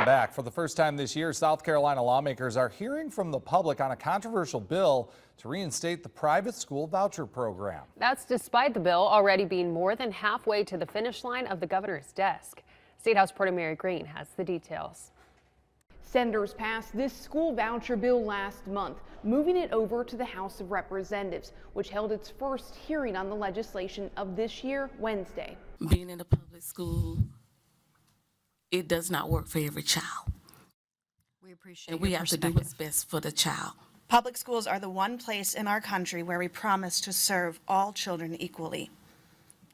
Welcome back. For the first time this year, South Carolina lawmakers are hearing from the public on a controversial bill to reinstate the private school voucher program. That's despite the bill already being more than halfway to the finish line of the governor's desk. State House reporter Mary Green has the details. Senators passed this school voucher bill last month, moving it over to the House of Representatives, which held its first hearing on the legislation of this year Wednesday. Being in a public school, it does not work for every child. We appreciate and we your have to do what's best for the child. Public schools are the one place in our country where we promise to serve all children equally.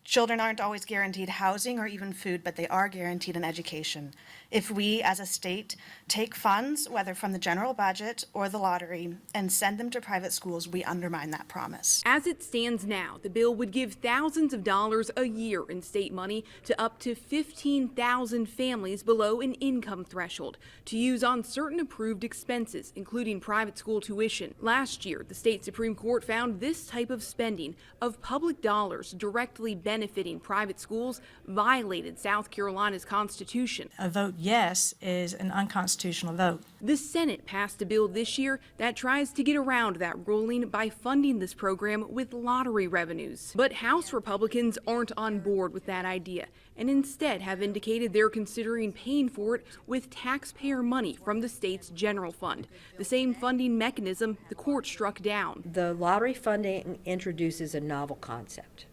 Children aren't always guaranteed housing or even food, but they are guaranteed an education. If we, as a state, take funds, whether from the general budget or the lottery, and send them to private schools, we undermine that promise. As it stands now, the bill would give thousands of dollars a year in state money to up to 15,000 families below an income threshold to use on certain approved expenses, including private school tuition. Last year, the state Supreme Court found this type of spending of public dollars directly benefiting private schools violated South Carolina's Constitution. A vote yes is an unconstitutional vote. The Senate passed a bill this year that tries to get around that ruling by funding this program with lottery revenues. But House Republicans aren't on board with that idea and instead have indicated they're considering paying for it with taxpayer money from the state's general fund, the same funding mechanism the court struck down. The lottery funding introduces a novel concept.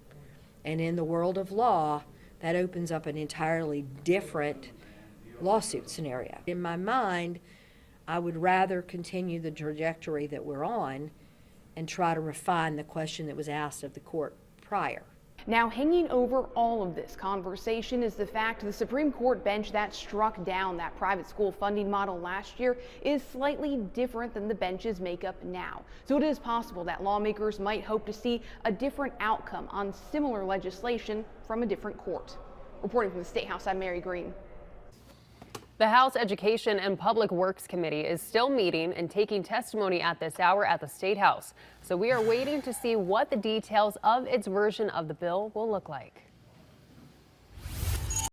And in the world of law, that opens up an entirely different lawsuit scenario. In my mind, I would rather continue the trajectory that we're on and try to refine the question that was asked of the court prior. Now, hanging over all of this conversation is the fact the Supreme Court bench that struck down that private school funding model last year is slightly different than the bench's makeup now. So it is possible that lawmakers might hope to see a different outcome on similar legislation from a different court. Reporting from the State House, I'm Mary Green. The House Education and Public Works Committee is still meeting and taking testimony at this hour at the State House. So we are waiting to see what the details of its version of the bill will look like.